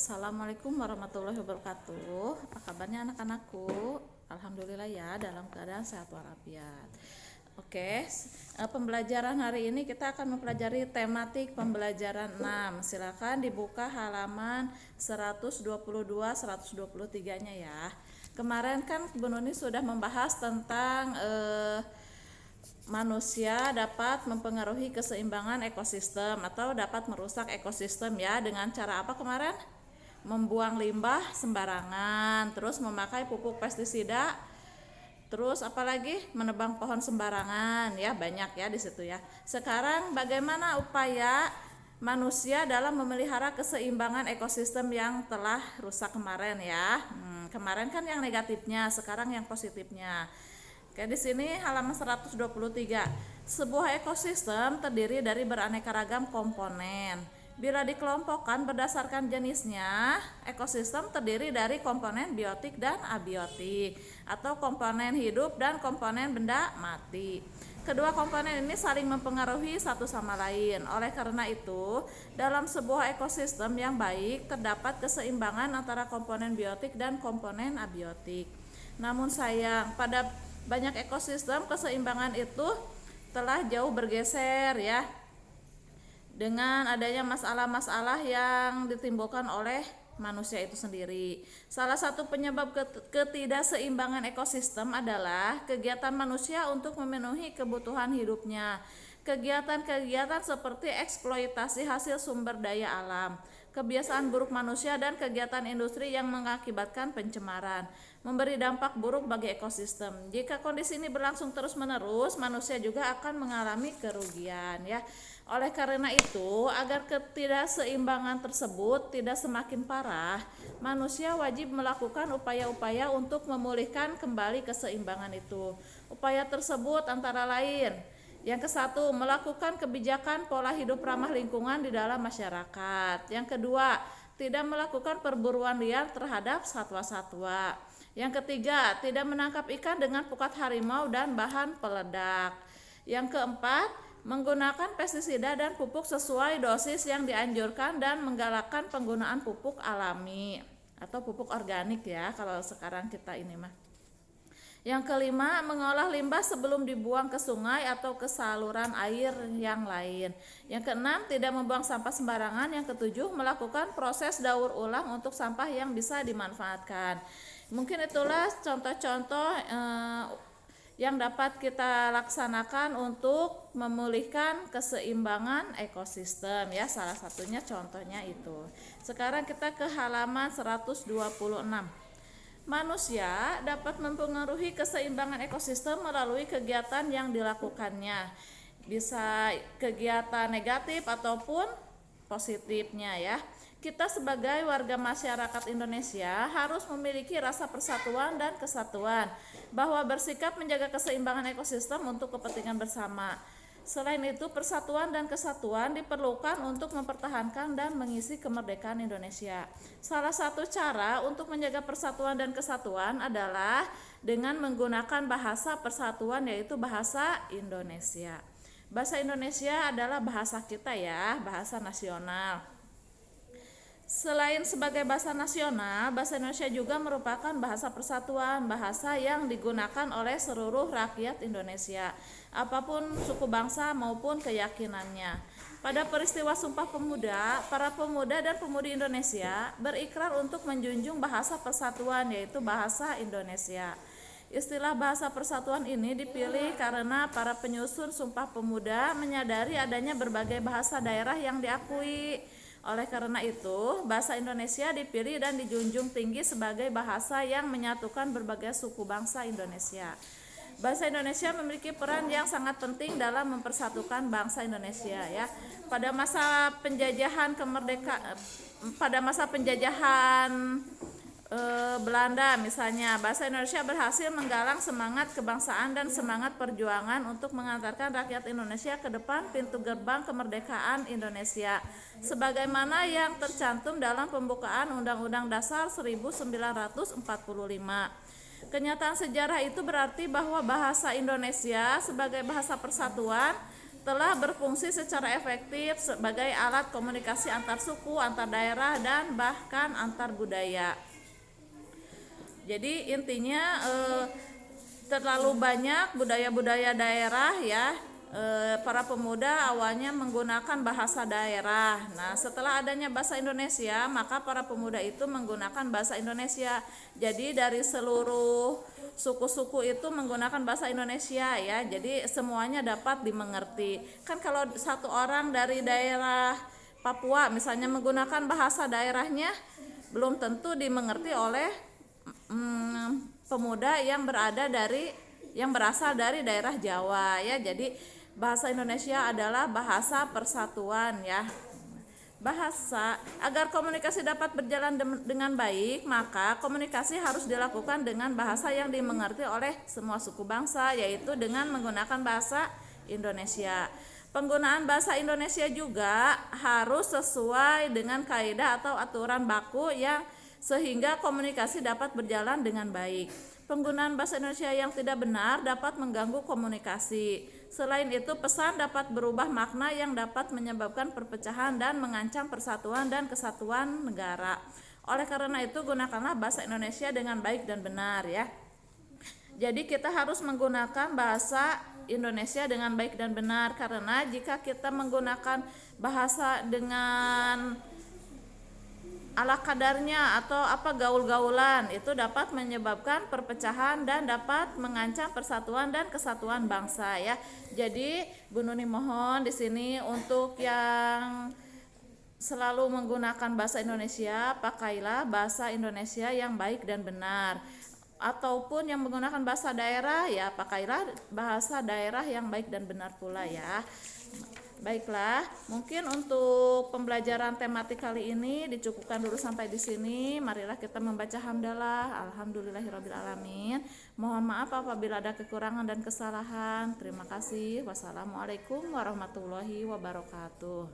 Assalamualaikum warahmatullahi wabarakatuh. Apa kabarnya anak-anakku? Alhamdulillah ya, dalam keadaan sehat walafiat. Oke, pembelajaran hari ini kita akan mempelajari tematik pembelajaran 6. Silakan dibuka halaman 122 123-nya ya. Kemarin kan Bu Nuni sudah membahas tentang manusia dapat mempengaruhi keseimbangan ekosistem atau dapat merusak ekosistem ya, dengan cara apa kemarin? Membuang limbah sembarangan, terus memakai pupuk pestisida, terus apalagi menebang pohon sembarangan ya, banyak ya di situ ya. Sekarang bagaimana upaya manusia dalam memelihara keseimbangan ekosistem yang telah rusak kemarin ya. Kemarin kan yang negatifnya, sekarang yang positifnya. Oke, di sini halaman 123. Sebuah ekosistem terdiri dari beraneka ragam komponen. Bila dikelompokkan berdasarkan jenisnya, ekosistem terdiri dari komponen biotik dan abiotik, atau komponen hidup dan komponen benda mati. Kedua komponen ini saling mempengaruhi satu sama lain. Oleh karena itu, dalam sebuah ekosistem yang baik terdapat keseimbangan antara komponen biotik dan komponen abiotik. Namun sayang, pada banyak ekosistem keseimbangan itu telah jauh bergeser ya, dengan adanya masalah-masalah yang ditimbulkan oleh manusia itu sendiri. Salah satu penyebab ketidakseimbangan ekosistem adalah kegiatan manusia untuk memenuhi kebutuhan hidupnya. Kegiatan-kegiatan seperti eksploitasi hasil sumber daya alam, kebiasaan buruk manusia, dan kegiatan industri yang mengakibatkan pencemaran memberi dampak buruk bagi ekosistem. Jika kondisi ini berlangsung terus-menerus, manusia juga akan mengalami kerugian ya. Oleh karena itu, agar ketidakseimbangan tersebut tidak semakin parah, manusia wajib melakukan upaya-upaya untuk memulihkan kembali keseimbangan itu. Upaya tersebut antara lain: yang ke-1, melakukan kebijakan pola hidup ramah lingkungan di dalam masyarakat. Yang kedua, tidak melakukan perburuan liar terhadap satwa-satwa. Yang ketiga, tidak menangkap ikan dengan pukat harimau dan bahan peledak. Yang keempat, menggunakan pestisida dan pupuk sesuai dosis yang dianjurkan dan menggalakkan penggunaan pupuk alami atau pupuk organik ya kalau sekarang kita ini mah. Yang kelima, mengolah limbah sebelum dibuang ke sungai atau ke saluran air yang lain. Yang keenam, tidak membuang sampah sembarangan. Yang ketujuh, melakukan proses daur ulang untuk sampah yang bisa dimanfaatkan. Mungkin itulah contoh-contoh yang dapat kita laksanakan untuk memulihkan keseimbangan ekosistem ya. Salah satunya contohnya itu. Sekarang kita ke halaman 126. Manusia dapat mempengaruhi keseimbangan ekosistem melalui kegiatan yang dilakukannya. Bisa kegiatan negatif ataupun positifnya ya. Kita sebagai warga masyarakat Indonesia harus memiliki rasa persatuan dan kesatuan, bahwa bersikap menjaga keseimbangan ekosistem untuk kepentingan bersama. Selain itu, persatuan dan kesatuan diperlukan untuk mempertahankan dan mengisi kemerdekaan Indonesia. Salah satu cara untuk menjaga persatuan dan kesatuan adalah dengan menggunakan bahasa persatuan, yaitu bahasa Indonesia. Bahasa Indonesia adalah bahasa kita ya, bahasa nasional. Selain sebagai bahasa nasional, bahasa Indonesia juga merupakan bahasa persatuan, bahasa yang digunakan oleh seluruh rakyat Indonesia, apapun suku bangsa maupun keyakinannya. Pada peristiwa Sumpah Pemuda, para pemuda dan pemudi Indonesia berikrar untuk menjunjung bahasa persatuan, yaitu bahasa Indonesia. Istilah bahasa persatuan ini dipilih karena para penyusun Sumpah Pemuda menyadari adanya berbagai bahasa daerah yang diakui. Oleh karena itu, bahasa Indonesia dipilih dan dijunjung tinggi sebagai bahasa yang menyatukan berbagai suku bangsa Indonesia. Bahasa Indonesia memiliki peran yang sangat penting dalam mempersatukan bangsa Indonesia ya. Pada masa penjajahan Belanda misalnya, bahasa Indonesia berhasil menggalang semangat kebangsaan dan semangat perjuangan untuk mengantarkan rakyat Indonesia ke depan pintu gerbang kemerdekaan Indonesia, sebagaimana yang tercantum dalam pembukaan Undang-Undang Dasar 1945. Kenyataan sejarah itu berarti bahwa bahasa Indonesia sebagai bahasa persatuan telah berfungsi secara efektif sebagai alat komunikasi antar suku, antar daerah, dan bahkan antar budaya. Jadi intinya terlalu banyak budaya-budaya daerah ya. Para pemuda awalnya menggunakan bahasa daerah. Nah, setelah adanya bahasa Indonesia, maka para pemuda itu menggunakan bahasa Indonesia. Jadi dari seluruh suku-suku itu menggunakan bahasa Indonesia ya. Jadi semuanya dapat dimengerti. Kan kalau satu orang dari daerah Papua misalnya menggunakan bahasa daerahnya, belum tentu dimengerti oleh pemuda yang berasal dari daerah Jawa ya. Jadi bahasa Indonesia adalah bahasa persatuan ya. Bahasa agar komunikasi dapat berjalan dengan baik, maka komunikasi harus dilakukan dengan bahasa yang dimengerti oleh semua suku bangsa, yaitu dengan menggunakan bahasa Indonesia. Penggunaan bahasa Indonesia juga harus sesuai dengan kaidah atau aturan baku yang sehingga komunikasi dapat berjalan dengan baik. Penggunaan bahasa Indonesia yang tidak benar dapat mengganggu komunikasi. Selain itu, pesan dapat berubah makna yang dapat menyebabkan perpecahan dan mengancam persatuan dan kesatuan negara. Oleh karena itu, gunakanlah bahasa Indonesia dengan baik dan benar ya. Jadi kita harus menggunakan bahasa Indonesia dengan baik dan benar, karena jika kita menggunakan bahasa dengan ala kadarnya atau gaul-gaulan, itu dapat menyebabkan perpecahan dan dapat mengancam persatuan dan kesatuan bangsa ya. Jadi Bu Nuni mohon di sini untuk yang selalu menggunakan bahasa Indonesia, pakailah bahasa Indonesia yang baik dan benar. Ataupun yang menggunakan bahasa daerah ya, pakailah bahasa daerah yang baik dan benar pula ya. Baiklah, mungkin untuk pembelajaran tematik kali ini dicukupkan dulu sampai di sini. Marilah kita membaca hamdalah. Alhamdulillahirabbil alamin. Mohon maaf apabila ada kekurangan dan kesalahan. Terima kasih. Wassalamualaikum warahmatullahi wabarakatuh.